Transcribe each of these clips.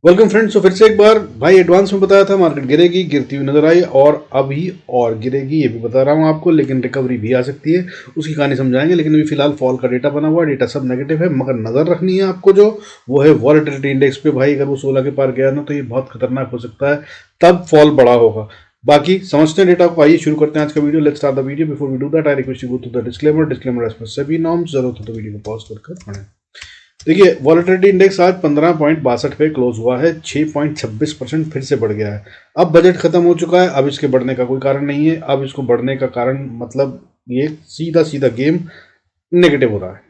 Welcome friends. तो फिर से एक बार भाई एडवांस में बताया था मार्केट गिरेगी, गिरती हुई नजर आई और अभी और गिरेगी, ये भी बता रहा हूँ आपको। लेकिन रिकवरी भी आ सकती है, उसकी कहानी समझाएंगे। लेकिन अभी फिलहाल फॉल का डेटा बना हुआ है, डेटा सब नेगेटिव है, मगर नजर रखनी है आपको जो वो है वॉलेटिलिटी इंडेक्स पे। भाई अगर वो 16 के पार गया ना तो ये बहुत खतरनाक हो सकता है, तब फॉल बड़ा होगा। बाकी समझते हैं डेटा को। आइए शुरू करते हैं आज का video. Let's start the video. Before we do that I request you go to the disclaimer as per सभी नॉर्म्स। जरूरत हो तो वीडियो को पॉज कर पढ़ें। देखिए वॉलेटिलिटी इंडेक्स आज 15.62 पे क्लोज हुआ है, 6.26% फिर से बढ़ गया है। अब बजट खत्म हो चुका है, अब इसके बढ़ने का कोई कारण नहीं है। अब इसको बढ़ने का कारण मतलब ये सीधा सीधा गेम नेगेटिव हो रहा है।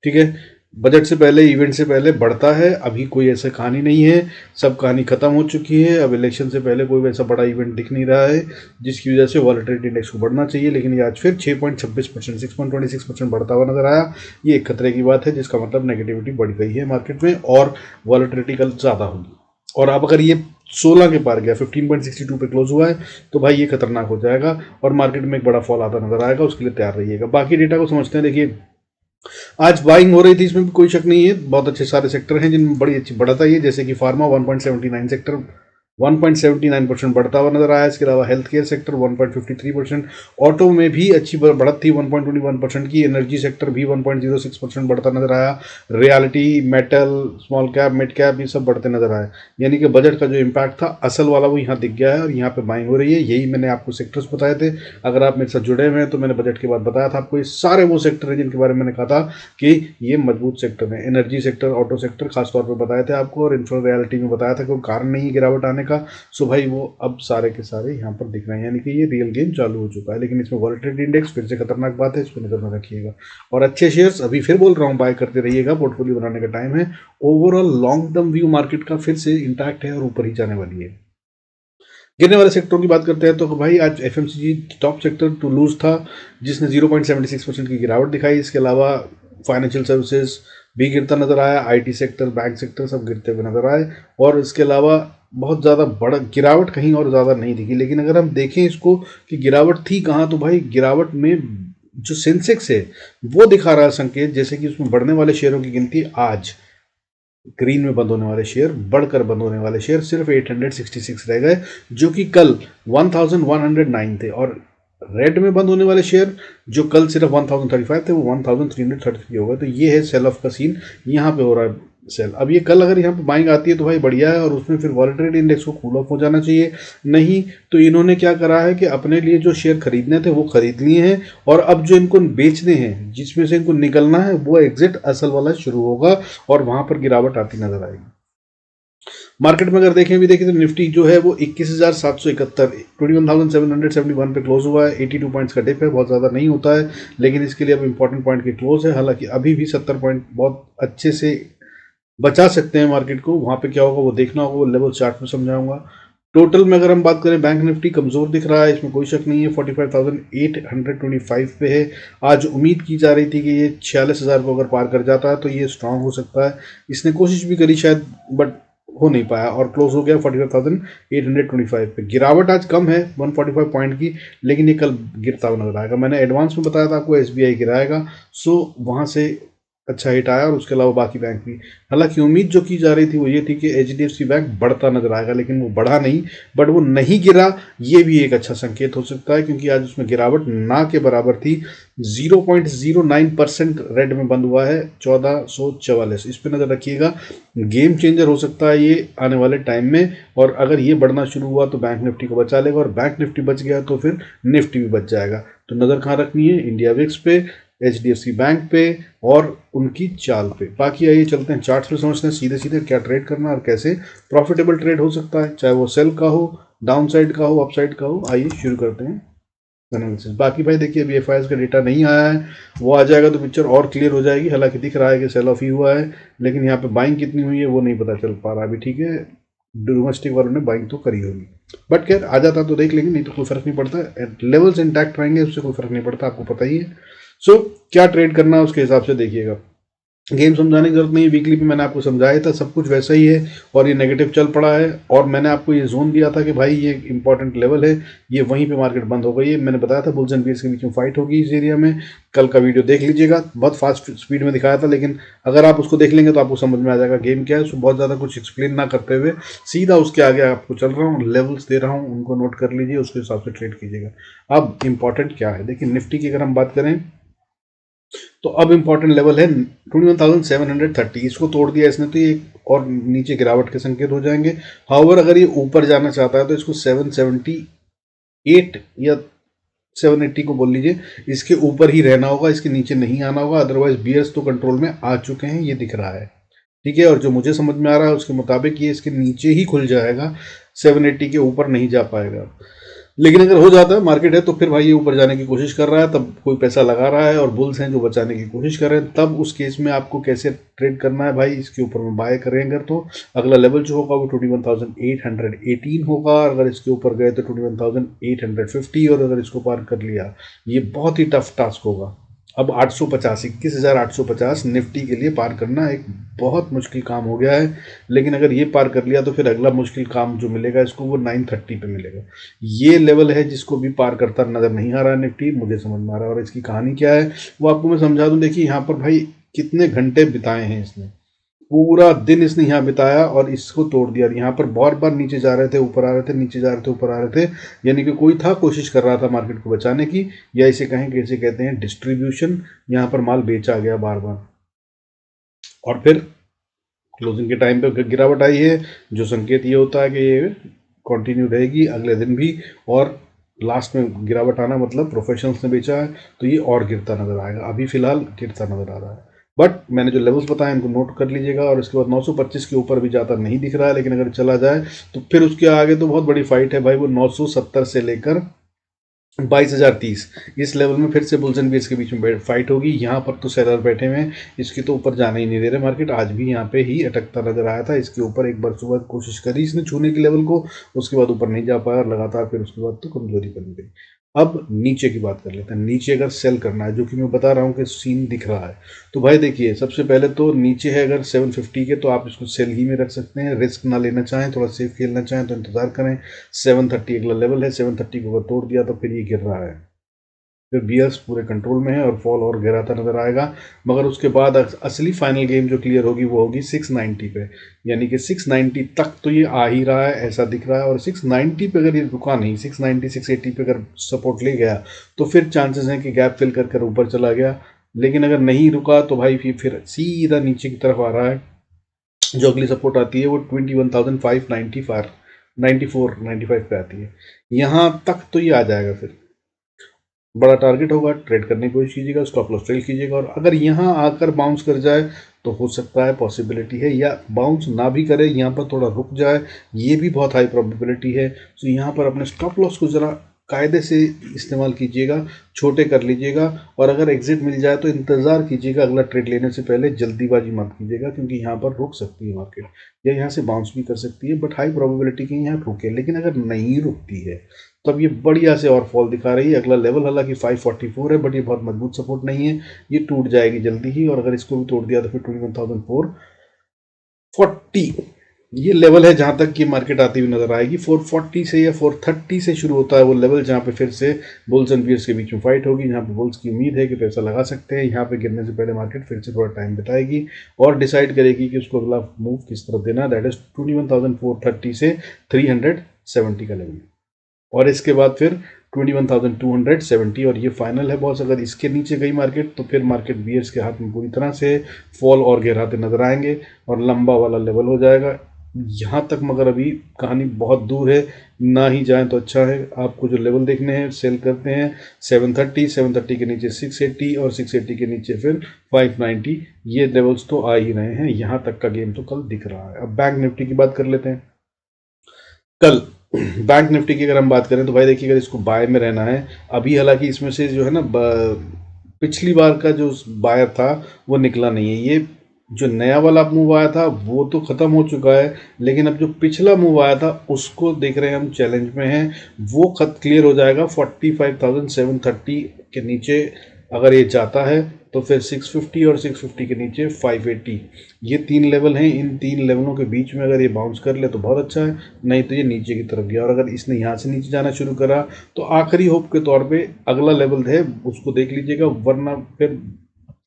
ठीक है, बजट से पहले, इवेंट से पहले बढ़ता है, अभी कोई ऐसा कहानी नहीं है। सब कहानी खत्म हो चुकी है। अब इलेक्शन से पहले कोई वैसा बड़ा इवेंट दिख नहीं रहा है जिसकी वजह से वॉलेटिलिटी इंडेक्स को बढ़ना चाहिए। लेकिन ये आज फिर 6.26%, 6.26% बढ़ता हुआ नजर आया। ये एक खतरे की बात है, जिसका मतलब नेगेटिविटी बढ़ गई है मार्केट में और वॉलेटिलिटी कल ज़्यादा होगी। और अब अगर ये 16 के पार गया, 15.62 पे क्लोज हुआ है, तो भाई ये खतरनाक हो जाएगा और मार्केट में एक बड़ा फॉल आता नजर आएगा। उसके लिए तैयार रहिएगा। बाकी डेटा को समझते हैं। देखिए आज बाइंग हो रही थी, इसमें भी कोई शक नहीं है। बहुत अच्छे सारे सेक्टर हैं जिनमें बड़ी अच्छी बढ़त आई है, जैसे कि फार्मा 1.79 सेक्टर 1.79% बढ़ता हुआ नजर आया। इसके अलावा हेल्थ केयर सेक्टर 1.53%, ऑटो में भी अच्छी बढ़त थी 1.21% की, एनर्जी सेक्टर भी 1.06% बढ़ता नजर आया। Reality, metal, small cap, mid cap, ये सब बढ़ते नजर आए। यानी कि बजट का जो इम्पैक्ट था असल वाला वो यहाँ दिख गया है और यहाँ पे बाइंग हो रही है। यही मैंने आपको सेक्टर्स बताए थे। अगर आप मेरे साथ जुड़े हुए हैं तो मैंने बजट के बाद बताया था आपको ये सारे वो सेक्टर हैं जिनके बारे में मैंने कहा था कि ये मजबूत सेक्टर है। एनर्जी सेक्टर, ऑटो सेक्टर खासतौर पर बताए थे आपको, और इंफ्रा रियलिटी में बताया था कि कारण नहीं है गिरावट आने का। सो भाई वो अब सारे के सारे यहाँ पर दिख रहे हैं, यानी कि ये रियल गेम चालू हो चुका है। लेकिन इसमें वॉलेटिलिटी इंडेक्स फिर से खतरनाक बात है, इस पर नजर में रखिएगा। और अच्छे शेयर्स अभी फिर बोल रहा हूँ बाय करते रहिएगा, पोर्टफोलियो बनाने का टाइम है। Overall long term view market का फिर से इंटैक्ट है और ऊपर ही जाने वाली है। गिरने वाले सेक्टरों की बात करते हैं तो भाई आज FMCG top sector to lose था, जिसने 0.76% की गिरावट दिखाई। इसके अलावा फाइनेंशियल सर्विसेज भी गिरता नजर आया, आईटी सेक्टर, बैंक सेक्टर सब गिरते हुए नजर आए। और इसके अलावा बहुत ज़्यादा बड़ा गिरावट कहीं और ज़्यादा नहीं दिखी। लेकिन अगर हम देखें इसको कि गिरावट थी कहाँ, तो भाई गिरावट में जो सेंसेक्स है वो दिखा रहा है संकेत, जैसे कि उसमें बढ़ने वाले शेयरों की गिनती आज ग्रीन में बंद होने वाले शेयर, बढ़कर बंद होने वाले शेयर सिर्फ 866 रह गए, जो कि कल 1109 थे। और रेड में बंद होने वाले शेयर जो कल सिर्फ 1035 थे वो 1333 हो गए। तो ये है सेल ऑफ का सीन, यहाँ पे हो रहा है सेल। अब ये कल अगर यहाँ पे बाइंग आती है तो भाई बढ़िया है, और उसमें फिर वॉलेटिलिटी इंडेक्स को कूल ऑफ हो जाना चाहिए। नहीं तो इन्होंने क्या करा है कि अपने लिए जो शेयर खरीदने थे वो खरीद लिए हैं, और अब जो इनको बेचने हैं, जिसमें से इनको निकलना है, वो एग्जिट असल वाला शुरू होगा और वहां पर गिरावट आती नजर आएगी। मार्केट में अगर देखें भी देखें तो निफ्टी जो है वो 21,771 21,771 पे क्लोज हुआ है। 82 पॉइंट्स का डिप है, बहुत ज़्यादा नहीं होता है, लेकिन इसके लिए अब इंपॉर्टेंट पॉइंट की क्लोज है। हालांकि अभी भी 70 पॉइंट बहुत अच्छे से बचा सकते हैं मार्केट को। वहां पे क्या होगा वो देखना होगा, वो लेवल चार्ट में समझाऊंगा। टोटल में अगर हम बात करें, बैंक निफ्टी कमजोर दिख रहा है, इसमें कोई शक नहीं है, 45,825 पे है। आज उम्मीद की जा रही थी कि ये 46,000 को अगर पार कर जाता है तो ये स्ट्रांग हो सकता है। इसने कोशिश भी करी शायद, बट हो नहीं पाया और क्लोज हो गया 45,825 पे। गिरावट आज कम है 145 पॉइंट की, लेकिन ये कल गिरता हुआ नजर आएगा। मैंने एडवांस में बताया था आपको एसबीआई गिराएगा, सो वहां से अच्छा हिट आया, और उसके अलावा बाकी बैंक भी। हालांकि उम्मीद जो की जा रही थी वो ये थी कि एचडीएफसी बैंक बढ़ता नजर आएगा, लेकिन वो बढ़ा नहीं, बट वो नहीं गिरा, ये भी एक अच्छा संकेत हो सकता है, क्योंकि आज उसमें गिरावट ना के बराबर थी। 0.09% रेड में बंद हुआ है, 1444। इस पर नजर रखिएगा, गेम चेंजर हो सकता है ये आने वाले टाइम में। और अगर ये बढ़ना शुरू हुआ तो बैंक निफ्टी को बचा लेगा, और बैंक निफ्टी बच गया तो फिर निफ्टी भी बच जाएगा। तो नजर कहाँ रखनी है? इंडिया विक्स पे, एचडीएफसी बैंक पे और उनकी चाल पे। बाकी आइए चलते हैं चार्ट्स पे, समझते हैं सीधे सीधे क्या ट्रेड करना और कैसे प्रॉफिटेबल ट्रेड हो सकता है, चाहे वो सेल का हो, डाउन साइड का हो, अपसाइड का हो। आइए शुरू करते हैं एनालिसिस। बाकी भाई देखिए अभी एफआईएस का डेटा नहीं आया है, वो आ जाएगा तो पिक्चर और क्लियर हो जाएगी। हालांकि दिख रहा है कि सेल ऑफ ही हुआ है, लेकिन यहाँ पे बाइंग कितनी हुई है वो नहीं पता चल पा रहा अभी। ठीक है, डोमेस्टिक वालों ने बाइंग तो करी होगी, बट खैर आ जाता तो देख लेंगे, नहीं तो कोई फर्क नहीं पड़ता। लेवल्स इंटैक्ट रहेंगे, उससे कोई फर्क नहीं पड़ता, आपको पता ही है। सो क्या ट्रेड करना है उसके हिसाब से देखिएगा। गेम समझाने की जरूरत नहीं है, वीकली पे मैंने आपको समझाया था, सब कुछ वैसा ही है और ये नेगेटिव चल पड़ा है। और मैंने आपको ये जोन दिया था कि भाई ये इंपॉर्टेंट लेवल है, ये वहीं पे मार्केट बंद हो गई है। मैंने बताया था बुल्स एंड बियर्स के बीच में फाइट होगी इस एरिया में। कल का वीडियो देख लीजिएगा, बहुत फास्ट स्पीड में दिखाया था, लेकिन अगर आप उसको देख लेंगे तो आपको समझ में आ जाएगा गेम क्या है। उसको बहुत ज़्यादा कुछ एक्सप्लेन ना करते हुए सीधा उसके आगे आपको चल रहा हूँ, लेवल्स दे रहा हूँ, उनको नोट कर लीजिए, उसके हिसाब से ट्रेड कीजिएगा। अब इंपॉर्टेंट क्या है, देखिए निफ्टी की अगर हम बात करें तो अब इंपॉर्टेंट लेवल है 21,730। इसको तोड़ दिया इसने तो ये और नीचे गिरावट के संकेत हो जाएंगे। हाउएवर अगर ये ऊपर जाना चाहता है तो इसको 778 या 780 को बोल लीजिए, इसके ऊपर ही रहना होगा, इसके नीचे नहीं आना होगा। अदरवाइज बियर्स तो कंट्रोल में आ चुके हैं, ये दिख रहा है, ठीक है। और जो मुझे समझ में आ रहा है उसके मुताबिक ये इसके नीचे ही खुल जाएगा, 780 के ऊपर नहीं जा पाएगा। लेकिन अगर हो जाता है, मार्केट है तो फिर भाई ये ऊपर जाने की कोशिश कर रहा है, तब कोई पैसा लगा रहा है और बुल्स हैं जो बचाने की कोशिश कर रहे हैं, तब उस केस में आपको कैसे ट्रेड करना है भाई, इसके ऊपर में बाय करें अगर तो अगला लेवल जो होगा वो 21,818 होगा। अगर इसके ऊपर गए तो 21,850, और अगर इसको पार कर लिया ये बहुत ही टफ टास्क होगा। अब 850, 21,850 निफ्टी के लिए पार करना एक बहुत मुश्किल काम हो गया है। लेकिन अगर ये पार कर लिया तो फिर अगला मुश्किल काम जो मिलेगा इसको वो 930 पे मिलेगा। ये लेवल है जिसको भी पार करता नजर नहीं आ रहा है निफ्टी, मुझे समझ में आ रहा है। और इसकी कहानी क्या है वो आपको मैं समझा दूं। देखिए यहाँ पर भाई कितने घंटे बिताए हैं इसने, पूरा दिन इसने यहाँ बिताया और इसको तोड़ दिया। यहाँ पर बार बार नीचे जा रहे थे, ऊपर आ रहे थे, नीचे जा रहे थे, ऊपर आ रहे थे, यानी कि कोई था कोशिश कर रहा था मार्केट को बचाने की, या इसे कहें कि इसे कहते हैं डिस्ट्रीब्यूशन। यहाँ पर माल बेचा गया बार बार और फिर क्लोजिंग के टाइम पे गिरावट आई है, जो संकेत ये होता है कि ये कंटिन्यू रहेगी अगले दिन भी। और लास्ट में गिरावट आना मतलब प्रोफेशनल्स ने बेचा है तो ये और गिरता नजर आएगा। अभी फिलहाल गिरता नजर आ रहा है, बट मैंने जो लेवल्स बताए इनको नोट कर लीजिएगा। और इसके बाद 925 के ऊपर भी जाता नहीं दिख रहा है, लेकिन अगर चला जाए तो फिर उसके आगे तो बहुत बड़ी फाइट है भाई। वो 970 से लेकर 22,030 इस लेवल में फिर से बुल्स एंड बियर्स के बीच में फाइट होगी। यहाँ पर तो सेलर बैठे हुए हैं, इसके तो ऊपर जाने ही नहीं दे रहे मार्केट। आज भी यहाँ पे ही अटकता नजर आया था, इसके ऊपर एक बार सुबह कोशिश करी इसने छूने के लेवल को, उसके बाद ऊपर नहीं जा पाया और लगातार फिर उसके बाद तो कमजोरी बन गई। अब नीचे की बात कर लेते हैं। नीचे अगर सेल करना है, जो कि मैं बता रहा हूँ कि सीन दिख रहा है, तो भाई देखिए सबसे पहले तो नीचे है अगर 750 के, तो आप इसको सेल ही में रख सकते हैं। रिस्क ना लेना चाहें, थोड़ा सेफ खेलना चाहें तो इंतजार करें। 730 अगला लेवल है, 730 को अगर तोड़ दिया तो फिर ये गिर रहा है, फिर बियर्स पूरे कंट्रोल में है और फॉल और गिराता नजर आएगा। मगर उसके बाद असली फाइनल गेम जो क्लियर होगी वो होगी 690 पे, यानी कि 690 तक तो ये आ ही रहा है ऐसा दिख रहा है। और 690 पे अगर ये रुका नहीं, 690 680 पे अगर सपोर्ट ले गया तो फिर चांसेस हैं कि गैप फिल कर कर ऊपर चला गया। लेकिन अगर नहीं रुका तो भाई फिर सीधा नीचे की तरफ आ रहा है। जो अगली सपोर्ट आती है वो 21,594 95 पे आती है। यहाँ तक तो ये आ जाएगा, फिर बड़ा टारगेट होगा, ट्रेड करने की कोशिश कीजिएगा, स्टॉप लॉस ट्रेल कीजिएगा। और अगर यहाँ आकर बाउंस कर जाए तो हो सकता है, पॉसिबिलिटी है, या बाउंस ना भी करे, यहाँ पर थोड़ा रुक जाए, ये भी बहुत हाई प्रोबेबिलिटी है। तो यहाँ पर अपने स्टॉप लॉस को ज़रा कायदे से इस्तेमाल कीजिएगा, छोटे कर लीजिएगा। और अगर एग्जिट मिल जाए तो इंतज़ार कीजिएगा, अगला ट्रेड लेने से पहले जल्दीबाजी मत कीजिएगा, क्योंकि यहाँ पर रुक सकती है मार्केट, या यहाँ से बाउंस भी कर सकती है, बट हाई प्रोबेबिलिटी की यहाँ रुके। लेकिन अगर नहीं रुकती है तो अब ये बढ़िया से और फॉल दिखा रही है। अगला लेवल हालांकि 544 है, बट ये बहुत मजबूत सपोर्ट नहीं है, ये टूट जाएगी जल्दी ही। और अगर इसको भी तोड़ दिया तो फिर 21,440 ये लेवल है जहां तक कि मार्केट आती हुई नजर आएगी। 440 से या 430 से शुरू होता है वो लेवल, जहां पे फिर से बुल्स एंड बियर्स के बीच में फाइट होगी, जहां पे बुल्स की उम्मीद है कि पैसा लगा सकते हैं। यहाँ पे गिरने से पहले मार्केट फिर से थोड़ा टाइम बिताएगी और डिसाइड करेगी कि उसको अगला मूव किस तरफ देना। दैट इज 21,430 से 370 का लेवल, और इसके बाद फिर 21,270, और ये फाइनल है बॉस। अगर इसके नीचे गई मार्केट तो फिर मार्केट बियर्स के हाथ में पूरी तरह से फॉल और गहराते नजर आएंगे और लंबा वाला लेवल हो जाएगा यहाँ तक। मगर अभी कहानी बहुत दूर है, ना ही जाएं तो अच्छा है। आपको जो लेवल देखने हैं, सेल करते हैं 730 के नीचे 680 और 680 के नीचे फिर 590, ये लेवल्स तो आ ही रहे हैं। यहाँ तक का गेम तो कल दिख रहा है। अब बैंक निफ्टी की बात कर लेते हैं। कल बैंक निफ्टी की अगर हम बात करें तो भाई देखिए, अगर इसको बाय में रहना है अभी, हालांकि इसमें से जो है ना पिछली बार का जो बायर था वो निकला नहीं है। ये जो नया वाला मूव आया था वो तो ख़त्म हो चुका है, लेकिन अब जो पिछला मूव आया था उसको देख रहे हैं हम, चैलेंज में है। वो खत क्लियर हो जाएगा 45,730 के नीचे अगर ये जाता है तो फिर 650 और 650 के नीचे 580, ये 3 लेवल हैं। इन 3 लेवलों के बीच में अगर ये बाउंस कर ले तो बहुत अच्छा है, नहीं तो ये नीचे की तरफ गया। और अगर इसने यहाँ से नीचे जाना शुरू करा तो आखिरी होप के तौर पे अगला लेवल है उसको देख लीजिएगा, वरना फिर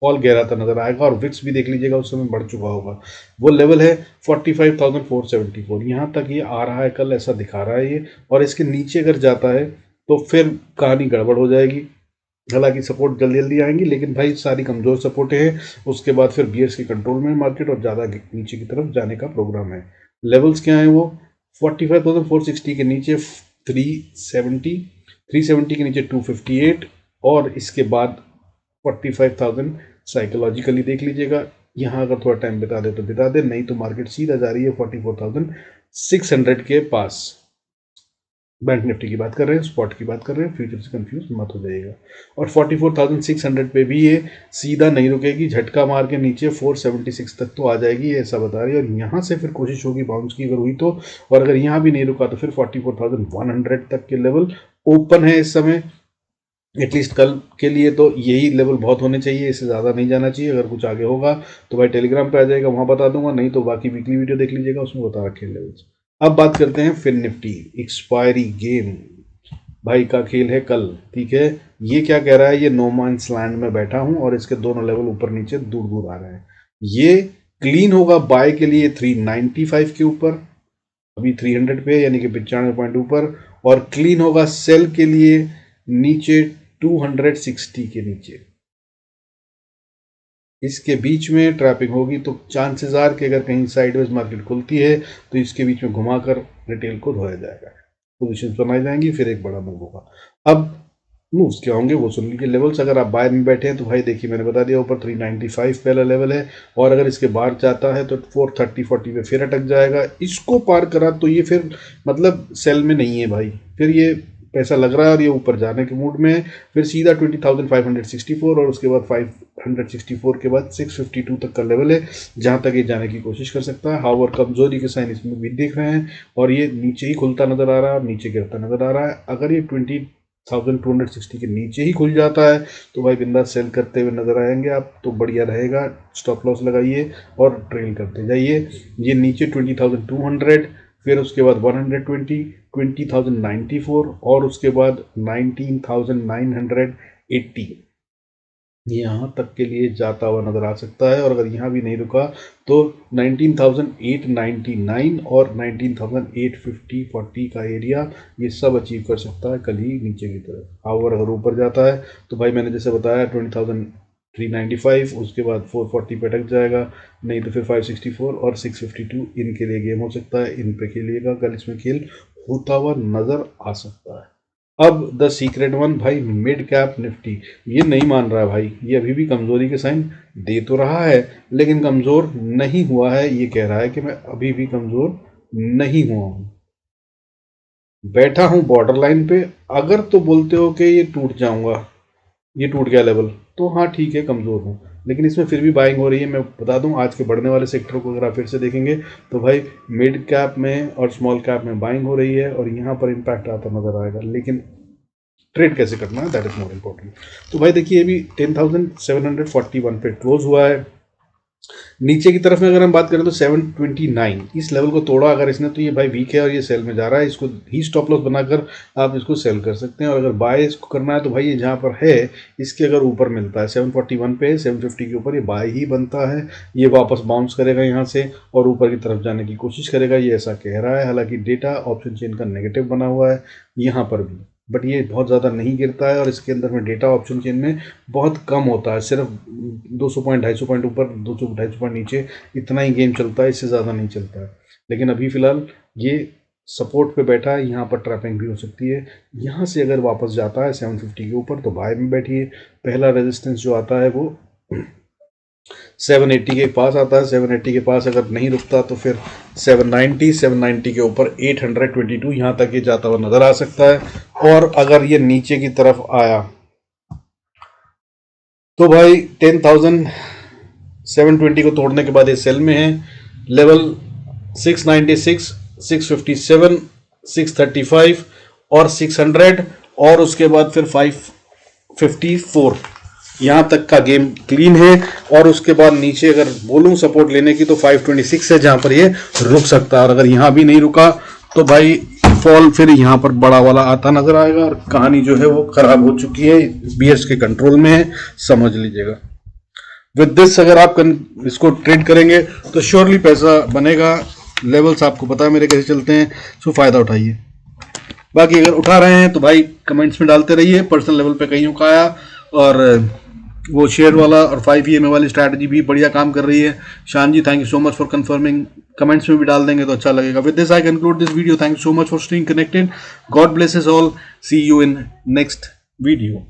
फॉल गहराता नजर आएगा। और विक्स भी देख लीजिएगा उस समय बढ़ चुका होगा। वो लेवल है 45,474, यहाँ तक ये आ रहा है कल, ऐसा दिखा रहा है ये। और इसके नीचे अगर जाता है तो फिर कहानी गड़बड़ हो जाएगी। हालांकि सपोर्ट जल्दी जल्दी आएंगी, लेकिन भाई सारी कमजोर सपोर्ट है। उसके बाद फिर बियर्स के कंट्रोल में मार्केट और ज़्यादा नीचे की तरफ जाने का प्रोग्राम है। लेवल्स क्या हैं वो 45,460 के नीचे 370 के नीचे 258 और इसके बाद 45,000 साइकोलॉजिकली देख लीजिएगा। यहाँ अगर थोड़ा टाइम बिता दे तो बिता दे, नहीं तो मार्केट सीधा जा रही है 44,600 के पास। बैंक निफ्टी की बात कर रहे हैं, स्पॉट की बात कर रहे हैं, फ्यूचर से कंफ्यूज मत हो जाइएगा। और 44,600 पे भी ये सीधा नहीं रुकेगी, झटका मार के नीचे 476 तक तो आ जाएगी, ये ऐसा बता रही है। और यहाँ से फिर कोशिश होगी बाउंस की अगर हुई तो, और अगर यहाँ भी नहीं रुका तो फिर 44,100 तक के लेवल ओपन है इस समय। एटलीस्ट कल के लिए तो यही लेवल बहुत होने चाहिए, इससे ज़्यादा नहीं जाना चाहिए। अगर कुछ आगे होगा तो भाई टेलीग्राम पे आ जाएगा, वहाँ बता दूंगा, नहीं तो बाकी वीकली वीडियो देख लीजिएगा, उसमें बता रखे लेवल्स। अब बात करते हैं फिन निफ्टी एक्सपायरी गेम, भाई का खेल है कल, ठीक है। ये क्या कह रहा है, ये नो मैन्स लैंड में बैठा हूं और इसके दोनों लेवल ऊपर नीचे दूर दूर आ रहे हैं। ये क्लीन होगा बाय के लिए 395 के ऊपर, अभी 300 पे यानी कि 95 पॉइंट ऊपर, और क्लीन होगा सेल के लिए नीचे 260 के नीचे। इसके बीच में ट्रैपिंग होगी तो चांसेस आर कि अगर कहीं साइडवेज मार्केट खुलती है तो इसके बीच में घुमाकर रिटेल को धोया जाएगा, पोजीशंस बनाई जाएंगी, फिर एक बड़ा मूव होगा। अब मूव्स क्या होंगे वो सुन लीजिए। लेवल्स अगर आप बाय में बैठे हैं तो भाई देखिए मैंने बता दिया, ऊपर 395 पहला लेवल है, और अगर इसके बाहर जाता है तो 430-40 पे फिर अटक जाएगा। इसको पार करा तो ये फिर मतलब सेल में नहीं है भाई, फिर ये पैसा लग रहा है और ये ऊपर जाने के मूड में है। फिर सीधा 20,564 और उसके बाद 564 के बाद 652 तक का लेवल है, जहां तक ये जाने की कोशिश कर सकता है। हाउर कमजोरी के साइन इसमें भी दिख रहे हैं, और ये नीचे ही खुलता नजर आ रहा है, नीचे गिरता नजर आ रहा है। अगर ये 20,260 के नीचे ही खुल जाता है तो भाई बिंदास सेल करते हुए नजर आएंगे आप, तो बढ़िया रहेगा। स्टॉप लॉस लगाइए और ट्रेल करते जाइए। ये नीचे 20,200, फिर उसके बाद 120, 20,094 और उसके बाद 19,980, यहाँ तक के लिए जाता हुआ नजर आ सकता है। और अगर यहाँ भी नहीं रुका तो 19,899 और 19,850-40 का एरिया ये सब अचीव कर सकता है कल ही नीचे की तरफ। और अगर ऊपर जाता है तो भाई मैंने जैसे बताया 20,395, उसके बाद 440 पे अटक जाएगा, नहीं तो फिर 564 और 652 इनके लिए गेम हो सकता है। इन पे खेलिएगा, कल इसमें खेल होता हुआ नजर आ सकता है। अब द सीक्रेट वन भाई मिड कैप निफ्टी, ये नहीं मान रहा है भाई, ये अभी भी कमजोरी के साइन दे तो रहा है लेकिन कमजोर नहीं हुआ है। ये कह रहा है कि मैं अभी भी कमजोर नहीं हुआ हूं, बैठा हूं बॉर्डर लाइन पे। अगर तो बोलते हो कि ये टूट जाऊंगा, ये टूट गया लेवल, तो हाँ ठीक है कमजोर हूँ, लेकिन इसमें फिर भी बाइंग हो रही है। मैं बता दूं आज के बढ़ने वाले सेक्टर को अगर आप फिर से देखेंगे तो भाई मिड कैप में और स्मॉल कैप में बाइंग हो रही है, और यहाँ पर इम्पैक्ट आता नजर आएगा, लेकिन ट्रेड कैसे करना है दैट इज मोर इम्पोर्टेंट। तो भाई देखिए अभी 10,741 पे क्लोज हुआ है। नीचे की तरफ में अगर हम बात करें तो 729 इस लेवल को तोड़ा अगर इसने, तो ये भाई वीक है और ये सेल में जा रहा है। इसको ही स्टॉप लॉस बनाकर आप इसको सेल कर सकते हैं। और अगर बाय इसको करना है तो भाई ये जहाँ पर है इसके अगर ऊपर मिलता है 741 पे 750 के ऊपर ये बाय ही बनता है। ये वापस बाउंस करेगा यहाँ से और ऊपर की तरफ जाने की कोशिश करेगा, ये ऐसा कह रहा है। हालांकि डेटा ऑप्शन चेन का नेगेटिव बना हुआ है यहाँ पर भी, बट ये बहुत ज़्यादा नहीं गिरता है। और इसके अंदर में डेटा ऑप्शन चेन में बहुत कम होता है, सिर्फ 200 पॉइंट 250 पॉइंट ऊपर 200-250 पॉइंट नीचे, इतना ही गेम चलता है, इससे ज़्यादा नहीं चलता है। लेकिन अभी फ़िलहाल ये सपोर्ट पे बैठा है, यहाँ पर ट्रैपिंग भी हो सकती है। यहाँ से अगर वापस जाता है 750 के ऊपर तो बाय में बैठिए। पहला रेजिस्टेंस जो आता है वो 780 के पास आता है। 780 के पास अगर नहीं रुकता तो फिर 790 के ऊपर 822 यहाँ तक ये जाता हुआ नजर आ सकता है। और अगर ये नीचे की तरफ आया तो भाई 10,720 को तोड़ने के बाद ये सेल में है। लेवल 696, 657, 635 और 600, और उसके बाद फिर 554 यहाँ तक का गेम क्लीन है। और उसके बाद नीचे अगर बोलूँ सपोर्ट लेने की तो 526 है जहाँ पर ये रुक सकता है, और अगर यहाँ भी नहीं रुका तो भाई फॉल फिर यहाँ पर बड़ा वाला आता नजर आएगा और कहानी जो है वो खराब हो चुकी है, बीएस के कंट्रोल में है, समझ लीजिएगा। विद दिस अगर आप इसको ट्रेड करेंगे तो श्योरली पैसा बनेगा। लेवल्स आपको पता है मेरे कैसे चलते हैं, सो फायदा उठाइए। बाकी अगर उठा रहे हैं तो भाई कमेंट्स में डालते रहिए। पर्सनल लेवल पे कईयों का आया, और वो शेयर वाला और 5 EMA वाली स्ट्रैटेजी भी बढ़िया काम कर रही है। Shan ji thank you so much for confirming, comments में भी डाल देंगे तो अच्छा लगेगा। With this I conclude this video, thank you so much for staying connected, God blesses all, see you in next video.